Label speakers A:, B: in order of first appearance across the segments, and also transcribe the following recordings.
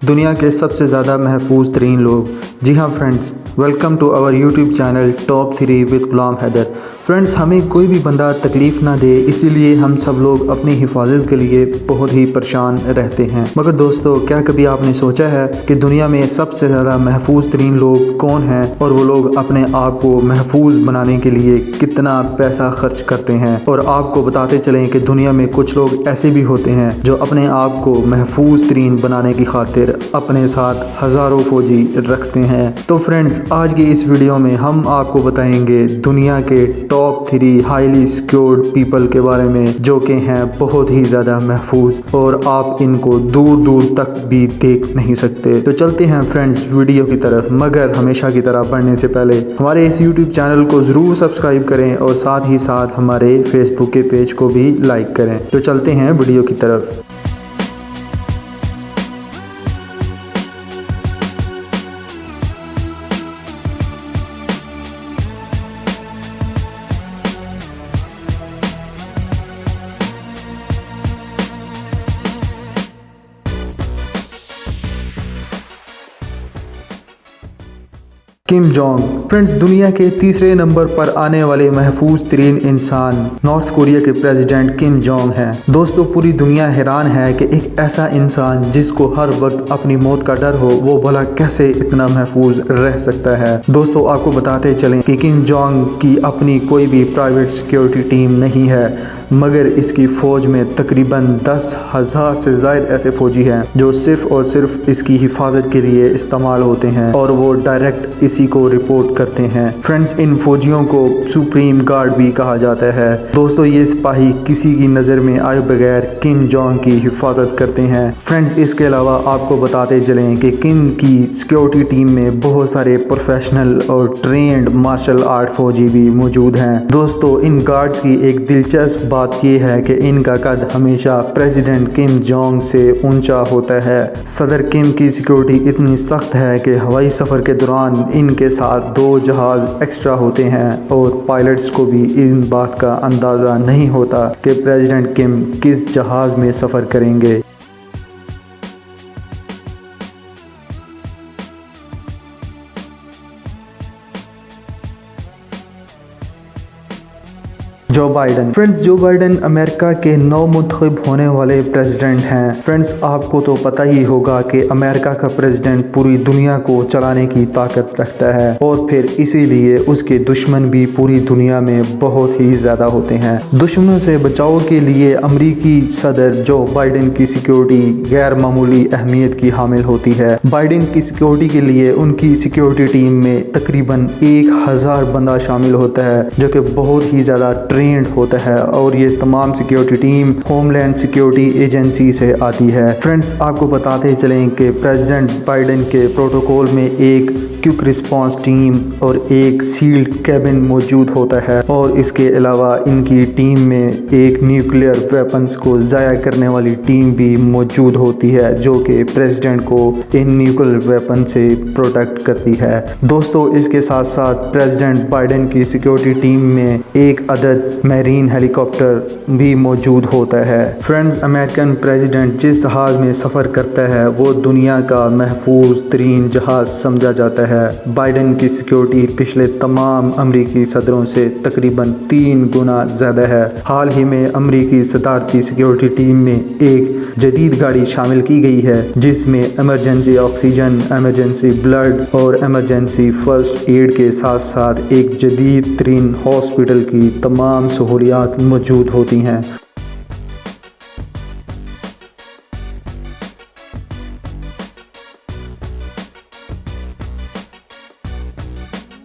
A: دنیا کے سب سے زیادہ محفوظ ترین لوگ. جی ہاں friends, welcome to our YouTube channel top 3 with Ghulam Haider. Friends, ہمیں کوئی بھی بندہ تکلیف نہ دے، اسی لیے ہم سب لوگ اپنی حفاظت کے لیے بہت ہی پریشان رہتے ہیں. مگر دوستو، کیا کبھی آپ نے سوچا ہے کہ دنیا میں سب سے زیادہ محفوظ ترین لوگ کون ہیں اور وہ لوگ اپنے آپ کو محفوظ بنانے کے لیے کتنا پیسہ خرچ کرتے ہیں؟ اور آپ کو بتاتے چلیں کہ دنیا میں کچھ لوگ ایسے بھی ہوتے ہیں جو اپنے آپ کو محفوظ ترین بنانے کی خاطر اپنے ساتھ ہزاروں فوجی رکھتے ہیں. تو فرینڈز، آج کی اس ویڈیو میں ہم آپ کو بتائیں گے دنیا کے ٹاپ 3 ہائیلی سیکیورڈ پیپل کے بارے میں، جو کہ ہیں بہت ہی زیادہ محفوظ اور آپ ان کو دور دور تک بھی دیکھ نہیں سکتے. تو چلتے ہیں فرینڈز ویڈیو کی طرف، مگر ہمیشہ کی طرح پڑھنے سے پہلے ہمارے اس یوٹیوب چینل کو ضرور سبسکرائب کریں اور ساتھ ہی ساتھ ہمارے فیس بک کے پیج کو بھی لائک کریں. تو چلتے ہیں ویڈیو کی طرف. Kim Jong. فرینڈز، دنیا کے تیسرے نمبر پر آنے والے محفوظ ترین انسان نارتھ کوریا کے پریزیڈنٹ کم جونگ ہیں. دوستو، پوری دنیا حیران ہے کہ ایک ایسا انسان جس کو ہر وقت اپنی موت کا ڈر ہو، وہ بھلا کیسے اتنا محفوظ رہ سکتا ہے. دوستو، آپ کو بتاتے چلیں کہ کم جونگ کی اپنی کوئی بھی پرائیویٹ سیکیورٹی ٹیم نہیں ہے، مگر اس کی فوج میں تقریباً 10,000 سے زائد ایسے فوجی ہیں جو صرف اور صرف اس کی حفاظت کے لیے استعمال ہوتے ہیں اور وہ ڈائریکٹ اسی کو رپورٹ کرتے ہیں. فرینڈز، ان فوجیوں کو سپریم گارڈ بھی کہا جاتا ہے. دوستو، یہ سپاہی کسی کی نظر میں آئے بغیر کم جونگ کی حفاظت کرتے ہیں. فرینڈز، اس کے علاوہ آپ کو بتاتے چلیں کہ کم کی سیکیورٹی ٹیم میں بہت سارے پروفیشنل اور ٹرینڈ مارشل آرٹ فوجی بھی موجود ہیں. دوستو، ان گارڈز کی ایک دلچسپ بات یہ ہے کہ ان کا قد ہمیشہ پریزیڈنٹ کم جونگ سے اونچا ہوتا ہے. صدر کم کی سیکیورٹی اتنی سخت ہے کہ ہوائی سفر کے دوران ان کے ساتھ 2 جہاز ایکسٹرا ہوتے ہیں اور پائلٹس کو بھی ان بات کا اندازہ نہیں ہوتا کہ پریزیڈنٹ کم کس جہاز میں سفر کریں گے. Joe Biden. Friends, Joe Biden امریکہ کے نو منتخب ہونے والے پریزیڈنٹ ہیں. فرینڈز، آپ کو تو پتہ ہی ہوگا کہ امریکہ کا پریزیڈنٹ پوری دنیا کو چلانے کی طاقت رکھتا ہے اور پھر اسی لیے اس کے دشمن بھی پوری دنیا میں بہت ہی زیادہ ہوتے ہیں. دشمنوں سے بچاؤ کے لیے امریکی صدر جو بائیڈن کی سیکیورٹی غیر معمولی اہمیت کی حامل ہوتی ہے. بائیڈن کی سیکیورٹی کے لیے ان کی سیکیورٹی ٹیم میں تقریباً 1,000 بندہ شامل ہوتا ہے، جو کہ بہت ہی زیادہ ہوتا ہے اور یہ تمام security team homeland security agency سے آتی ہے. فرینڈز، آپ کو بتاتے چلیں کہ پریزیڈنٹ بائیڈن کے پروٹوکول میں ایک کوئک رسپانس ٹیم اور ایک سیلڈ کیبن موجود ہوتا ہے اور اس کے علاوہ ان کی ٹیم میں ایک نیوکلیئر ویپنز کو ضائع کرنے والی ٹیم بھی موجود ہوتی ہے، جو کہ پریزیڈنٹ کو ان نیوکلیئر ویپن سے پروٹیکٹ کرتی ہے. دوستو، اس کے ساتھ ساتھ پریزیڈنٹ بائیڈن کی سیکیورٹی ٹیم میں ایک عدد میرین ہیلی کاپٹر بھی موجود ہوتا ہے. فرینڈز، امریکن پریزیڈنٹ جس جہاز میں سفر کرتا ہے وہ دنیا کا محفوظ ترین جہاز سمجھا جاتا ہے. بائیڈن کی سیکیورٹی پچھلے تمام امریکی صدروں سے تقریباً 3 گنا زیادہ ہے. حال ہی میں امریکی صدارتی سیکیورٹی ٹیم میں ایک جدید گاڑی شامل کی گئی ہے جس میں ایمرجنسی آکسیجن، ایمرجنسی بلڈ اور ایمرجنسی فرسٹ ایڈ کے ساتھ ساتھ ایک جدید ترین ہاسپٹل کی تمام سہولیات موجود ہوتی ہیں.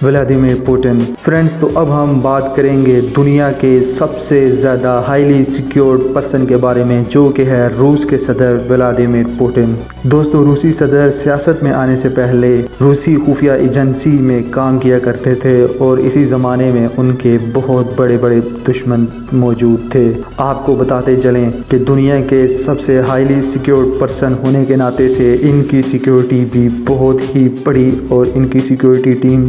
A: Vladimir Putin. فرینڈز، تو اب ہم بات کریں گے دنیا کے سب سے زیادہ ہائیلی سیکیورڈ پرسن کے بارے میں، جو کہ ہے روس کے صدر ولادیمیر پوٹن. دوستو، روسی صدر سیاست میں آنے سے پہلے روسی خفیہ ایجنسی میں کام کیا کرتے تھے اور اسی زمانے میں ان کے بہت بڑے بڑے دشمن موجود تھے. آپ کو بتاتے چلیں کہ دنیا کے سب سے ہائیلی سیکیورڈ پرسن ہونے کے ناطے سے ان کی سیکیورٹی بھی بہت ہی بڑی اور ان کی سیکیورٹی ٹیم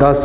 A: 10